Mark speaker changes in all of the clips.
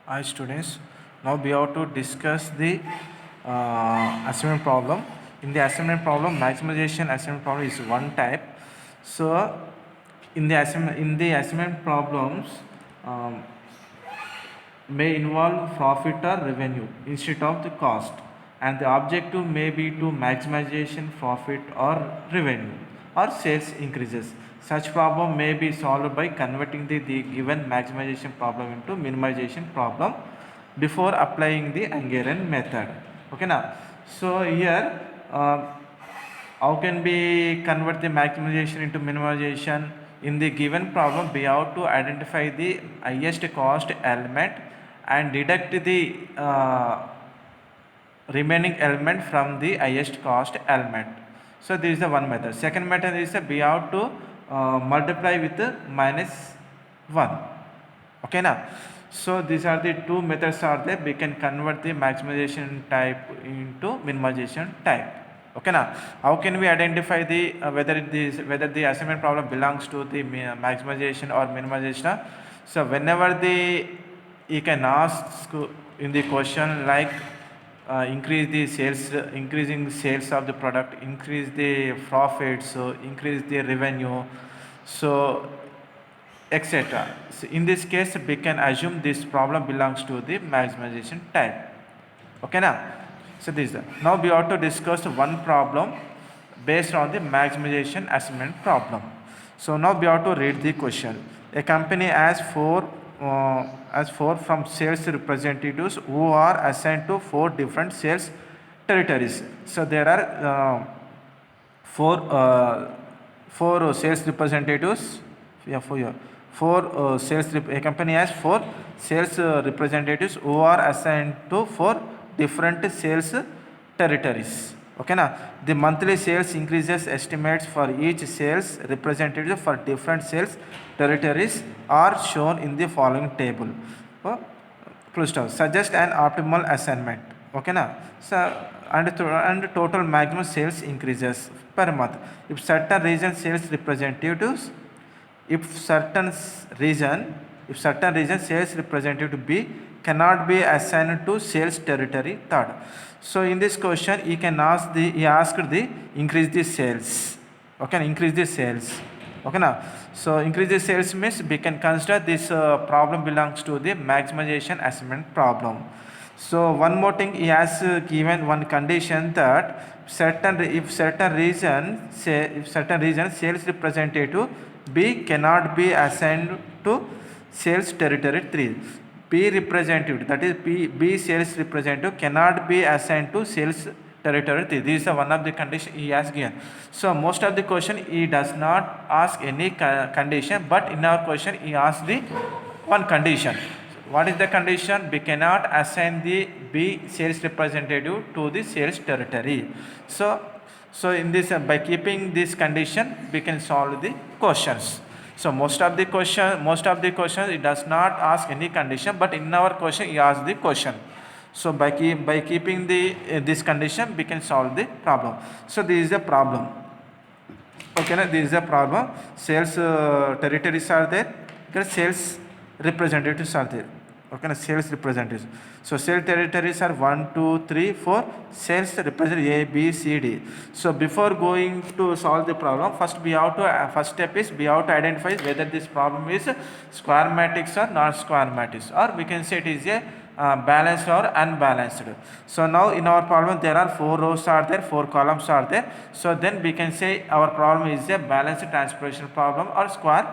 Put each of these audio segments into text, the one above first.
Speaker 1: Hi students, now we have to discuss the assignment problem. In the assignment problem, maximization assignment problem is one type. So in the assignment problems um, may involve profit or revenue instead of the cost, and the objective may be to maximization profit or revenue or sales increases. Such problem may be solved by converting the given maximization problem into minimization problem before applying the Hungarian method. Okay now, so here how can we convert the maximization into minimization? In the given problem, we have to identify the highest cost element and deduct the remaining element from the highest cost element. So this is the one method. Second method is we have to multiply with minus 1. Okay now. So these are the two methods are there. We can convert the maximization type into minimization type. Okay now, how can we identify the whether the assignment problem belongs to the maximization or minimization? So whenever you can ask in the question like increase the sales, increasing sales of the product, increase the profits, so increase the revenue, so etc. So in this case, we can assume this problem belongs to the maximization type. Okay now. So this now we have to discuss one problem based on the maximization assignment problem. So now we have to read the question. A company has four from sales representatives who are assigned to four different sales territories. So there are four sales representatives. Yeah, a company has four sales representatives who are assigned to four different sales territories. Okay now, the monthly sales increases estimates for each sales representative for different sales territories are shown in the following table. Suggest an optimal assignment. Okay now, so and total maximum sales increases per month if certain region sales representatives, if certain region sales representative B cannot be assigned to sales territory. Third, so in this question he asked the increase the sales. Okay, increase the sales. Okay now, so increase the sales means we can consider this problem belongs to the maximization assignment problem. So one more thing, he has given one condition that if certain region sales representative B cannot be assigned to sales territory 3. B representative, that is B sales representative cannot be assigned to sales territory 3. This is one of the condition he has given. So most of the question he does not ask any condition, but in our question he asks the one condition. What is the condition? We cannot assign the B sales representative to the sales territory. So in this by keeping this condition we can solve the questions. So most of the questions it does not ask any condition, but in our question he asks the question. So by keeping this condition we can solve the problem. So this is the problem. Okay, now this is a problem. Sales territories are there. Sales representatives are there. Okay, now sales representatives. So sales territories are 1, 2, 3, 4. Sales represent A, B, C, D. So before going to solve the problem, first step is we have to identify whether this problem is square matrix or non square matrix, or we can say it is a balanced or unbalanced. So now in our problem there are 4 rows are there, 4 columns are there. So then we can say our problem is a balanced transposition problem or square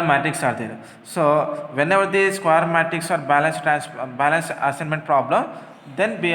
Speaker 1: matrix are there. So whenever the square matrix or balanced assignment problem, then we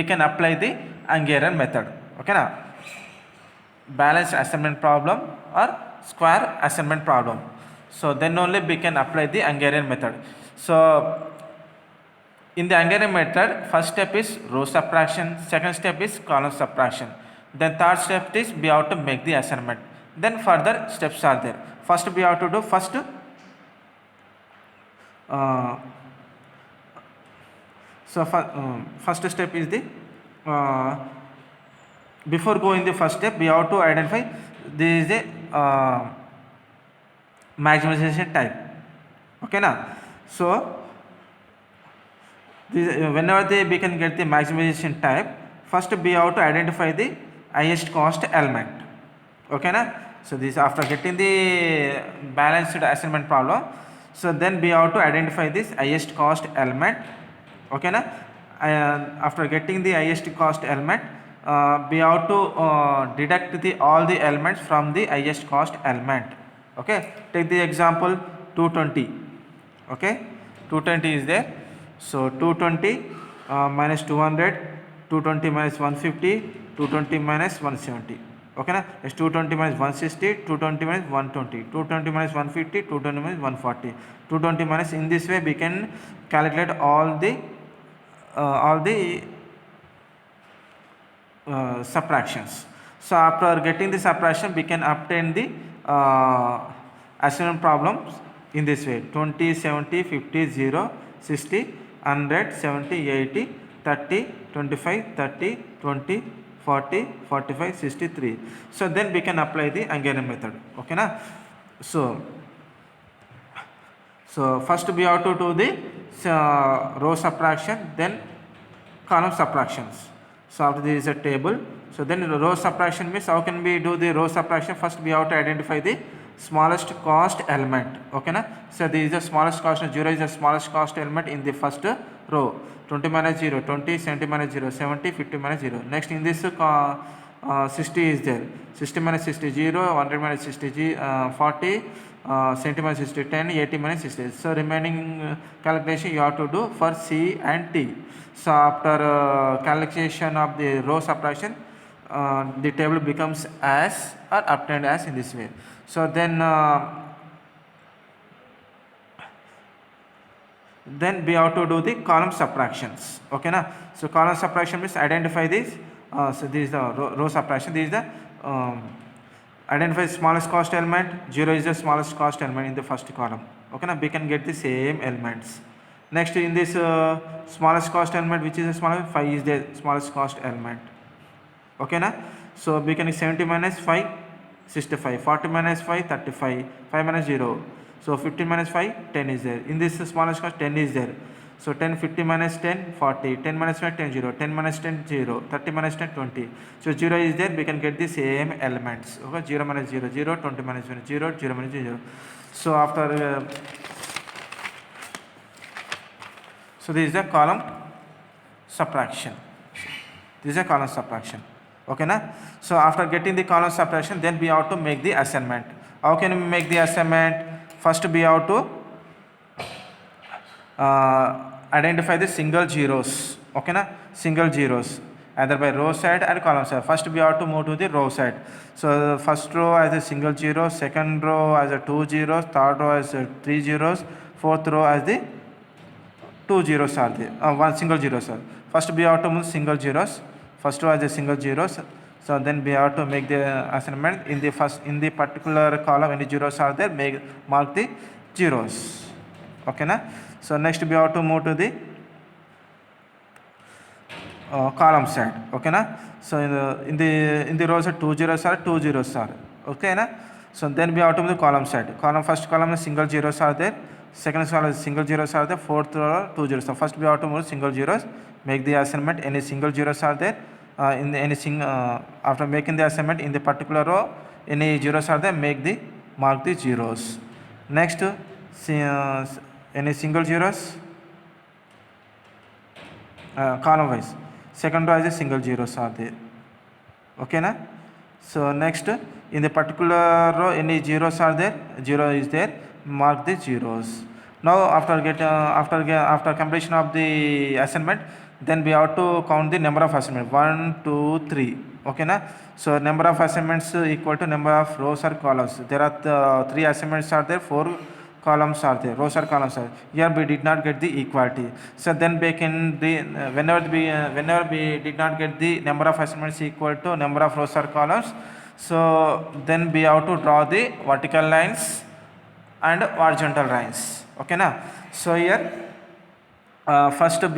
Speaker 1: can apply the Hungarian method. Okay now, balanced assignment problem or square assignment problem. So then only we can apply the Hungarian method. So in the Hungarian method, first step is row subtraction, second step is column subtraction, then third step is we have to make the assignment. Then further steps are there. First we have to do first step is the before going the first step we have to identify this is the maximization type. Okay now, so whenever we can get the maximization type, first we have to identify the highest cost element. Okay na, so this after getting the balanced assignment problem, so then we have to identify this highest cost element. Okay na, after getting the highest cost element, we have to deduct the all the elements from the highest cost element. Okay, take the example 220. Okay, 220 is there, so 220 minus 200, 220 minus 150, 220 minus 170. Okay na, it's 220 minus 160, 220 minus 120, 220 minus 150, 220 minus 140, 220 minus. In this way we can calculate all the subtractions. So after getting the subtraction, we can obtain the assignment problems in this way: 20, 70, 50, 0, 60, 100, 70, 80, 30, 25, 30, 20, 40, 45, 63. So then we can apply the Hungarian method. Okay na? So first we have to do the row subtraction, then column subtractions. So after this is a table. So then the row subtraction means how can we do the row subtraction? First we have to identify the smallest cost element. Okay na? So this is the smallest cost, 0 is the smallest cost element in the first row. 20 minus 0, 20, 70 minus 0, 70, 50 minus 0. Next in this 60 is there. 60 minus 60, 0, 100 minus 60, 40, 70 minus 60, 10, 80 minus 60. So remaining calculation you have to do for C and T. So after calculation of the row subtraction, the table becomes as or obtained as in this way. So then we have to do the column subtractions. Okay na? So column subtraction means identify this. So this is the row subtraction. This is the identify smallest cost element. 0 is the smallest cost element in the first column. Okay na? We can get the same elements. Next in this smallest cost element, which is the smallest, 5 is the smallest cost element. Okay na? So we can 70 minus 5, 65, 40 minus 5, 35, 5 minus 0. So 50 minus 5, 10 is there. In this smallest cost, 10 is there. So 10, 50 minus 10, 40, 10 minus 5, 10, 0, 10 minus 10, 0, 30 minus 10, 20. So 0 is there, we can get the same elements. Okay, 0 minus 0, 0, 20 minus 0, 0, 0 minus 0. So after, so this is the column subtraction. This is a column subtraction. Okay na? So after getting the column subtraction, then we have to make the assignment. How can we make the assignment? First we have to identify the single zeros. Okay na? Single zeros either by row side and column side. First we have to move to the row side. So first row as a single zero, second row as a 2 zeros, third row as a 3 zeros, fourth row as the 2 zeros are there, one single zero sir. First we have to move single zeros. First row as a single zeros. So then we have to make the assignment in the first, in the particular column any zeros are there, mark the zeros. Okay na? So next we have to move to the column side. Okay na? So in the rows 2 zeros are 2 zeros are. Okay na? So then we have to move the column side. First column is single zeros are there. Second column is single zeros are there. Fourth row 2 zeros. So first we have to move single zeros. Make the assignment. Any single zeros are there. In the after making the assignment in the particular row, any zeros are there, mark the zeros. Next, any single zeros, column wise. Second row is a single zeros are there. Okay na? So next, in the particular row, any zeros are there, 0 is there, mark the zeros. Now after completion of the assignment, then we have to count the number of assignments. 1, 2, 3. Okay na? So number of assignments equal to number of rows or columns. There are 3 assignments are there, 4 columns are there, rows or columns are there. Here we did not get the equality. So then we can whenever we did not get the number of assignments equal to number of rows or columns, so then we have to draw the vertical lines and horizontal lines. Okay na? So here first step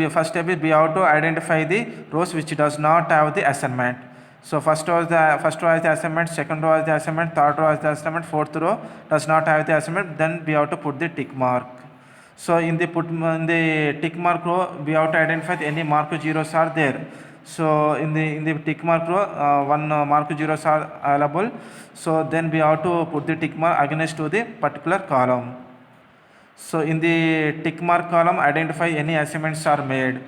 Speaker 1: is we have to identify the rows which does not have the assignment. So first row has the assignment, second row has the assignment, third row has the assignment, fourth row does not have the assignment. Then we have to put the tick mark. So in the tick mark row, we have to identify any mark zeros are there. So in the tick mark row, one mark zeros are available. So then we have to put the tick mark against to the particular column. So in the tick mark column, identify any assignments are made.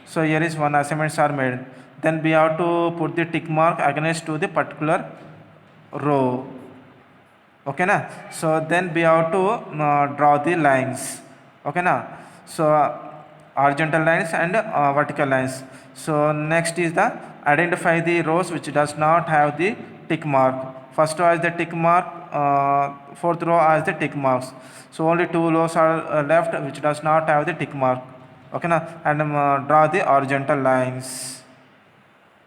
Speaker 1: So here is one assignments are made. Then we have to put the tick mark against to the particular row. Okay na? So then we have to draw the lines. Okay na? So horizontal lines and vertical lines. So next is the identify the rows which does not have the tick mark. First row has the tick mark, fourth row has the tick marks. So only two rows are left which does not have the tick mark. Okay na? And draw the horizontal lines.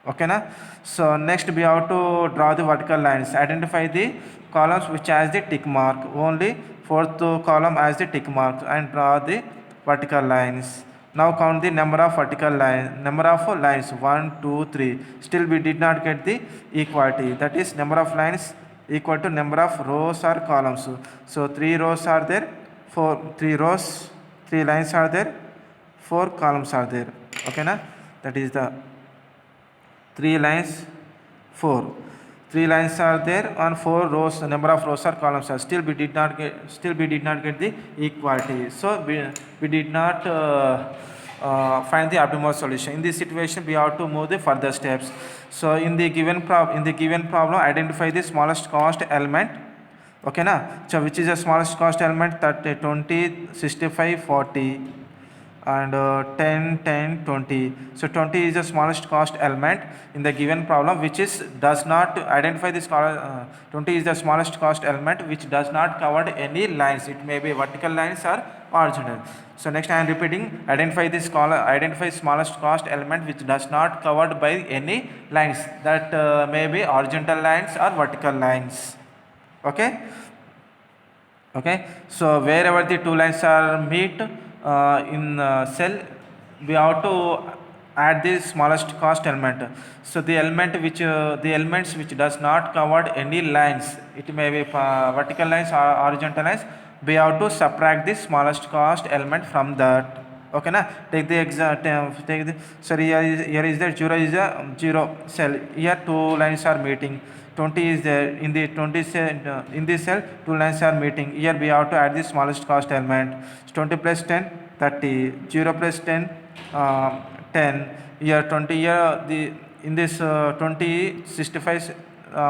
Speaker 1: Okay na? So next we have to draw the vertical lines. Identify the columns which has the tick mark. Only fourth column has the tick mark and draw the vertical lines. Now count the number of vertical lines. Number of lines 1, 2, 3. Still we did not get the equality. That is number of lines equal to number of rows or columns. So 3 rows are there. 3 rows, 3 lines are there. 4 columns are there. Okay na? That is the 3 lines, 4. 3 lines are there on 4 rows. Number of rows or columns are. Still we did not get the equality. So we did not find the optimal solution. In this situation, we have to move the further steps. So in the given problem, identify the smallest cost element. Okay na? So which is the smallest cost element? 30, 20, 65, 40. And 10, 10, 20. So 20 is the smallest cost element in the given problem, which does not identify this. 20 is the smallest cost element which does not cover any lines. It may be vertical lines or horizontal. So next I am repeating: identify smallest cost element which does not covered by any lines. That may be horizontal lines or vertical lines. Okay. So wherever the two lines are meet in cell, we have to add the smallest cost element. So the elements which does not cover any lines, it may be vertical lines or horizontal lines, we have to subtract the smallest cost element from that. Okay na? Take the sorry, here is the 0 is a 0 cell. Here two lines are meeting. 20 is there in the 20 cell, in this cell two lines are meeting. Here we have to add the smallest cost element. 20 plus 10, 30. 0 plus 10, 10. Here 20. Here in this 20, 65,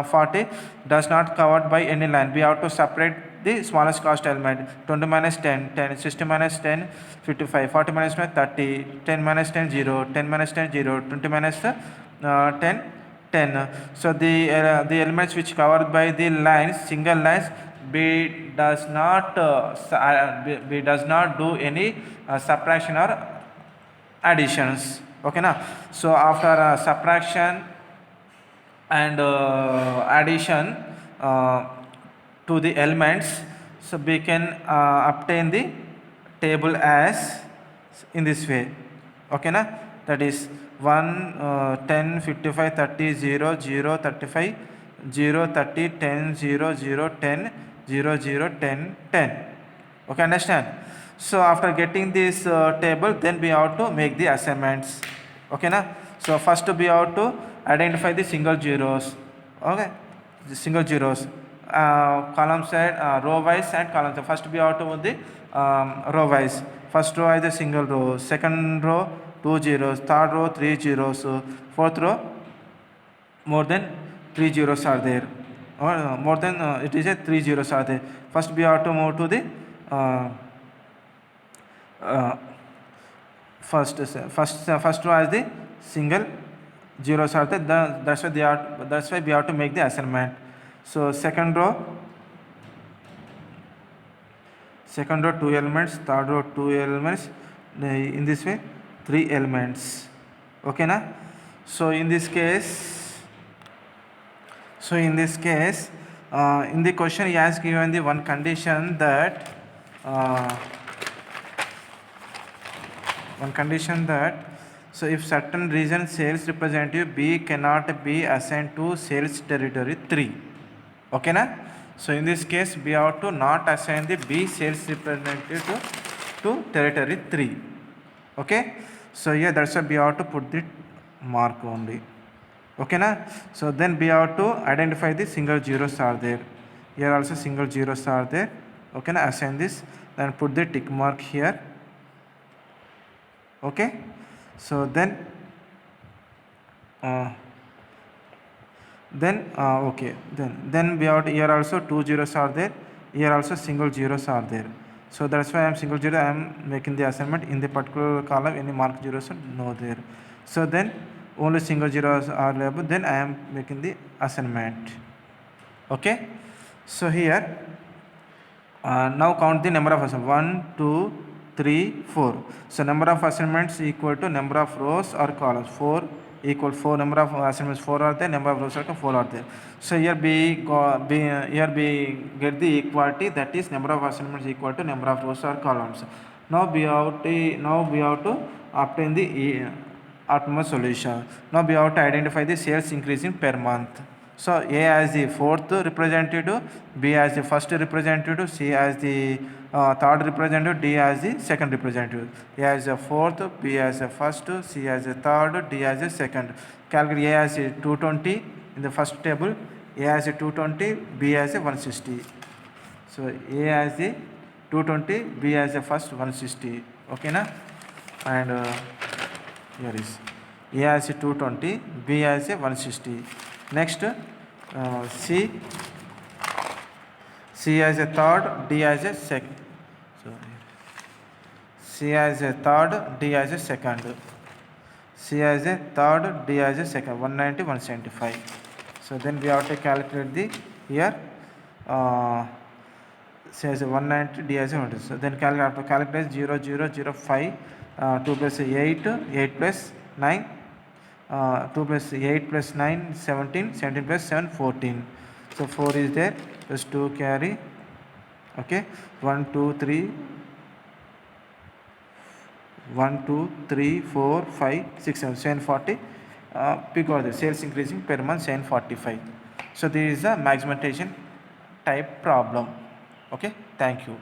Speaker 1: 40 does not covered by any line. We have to separate the smallest cost element. 20 minus 10, 10. 60 minus 10, 55. 40 minus 10, 30. 10 minus 10, 0. 10 minus 10, 0. 20 minus 10, 10. So the elements which covered by the lines, single lines, B does not do any subtraction or additions. Okay na? So after subtraction and addition to the elements, so we can obtain the table as in this way. Okay na? That is 1, 10, 55, 30, 0, 0, 35, 0, 30, 10, 0, 0, 10, 0, 0, 10, 10. Okay, understand? So after getting this table, then we have to make the assignments. Okay na? So first we have to identify the single zeros. Okay, the single zeros, column side, row wise and column side. First we have to move the row wise. First row is the single row, second row 2 zeros, third row 3 zeros, fourth row more than 3 zeros are there, or more than it is a 3 zeros are there. First we have to move to the first row as the single zeros are there. That's why we have to make the assignment. So second row 2 elements, third row 2 elements, in this way 3 elements. Okay na? So in this case, in the question he has given the one condition that So if certain region sales representative B cannot be assigned to sales territory 3. Okay na? So in this case we have to not assign the B sales representative to territory 3. Okay, so here that's why we have to put the mark only. Okay na? So then we have to identify the single zeros are there. Here also single zeros are there. Okay na? Assign this, then put the tick mark here. Okay, so then okay, then we have to, here also two zeros are there, here also single zeros are there. So that's why I am single zero, I am making the assignment in the particular column. Any mark zeros are no there. So then only single zeros are labeled, then I am making the assignment. Okay, so here now count the number of assignments. 1 2 3 4. So number of assignments equal to number of rows or columns. 4 equal 4. Number of assignments 4 are there, number of rows are 4 are there. So here we get the equality, that is number of assignments equal to number of rows or columns. Now we have to obtain the optimal solution. Now we have to identify the sales increasing per month. So A as the fourth representative, B as the first representative, C as the third representative, D as the second representative. A as the fourth, B as the first, C as the third, D as the second. Calculate A as the 220 in the first table, A as the 220, B as the 160. So A as the 220, B as the first 160. Okay na? And here is A as a 220, B as a 160. Next C as a third, D as a second. C as a third, D as a second. C as a third, D as a second. 190, 175. So then we have to calculate the here. C as a 190, D as a 120. So then calculate 0 0 0 5. 2 plus 8, 8 plus 9, 2 plus 8 plus 9, 17, 17 plus 7, 14. So 4 is there, plus 2 carry. Okay, 1 2 3 1 2 3 4 5 6 7 740. Because the sales increasing per month 745. So this is a maximatization type problem. Okay, thank you.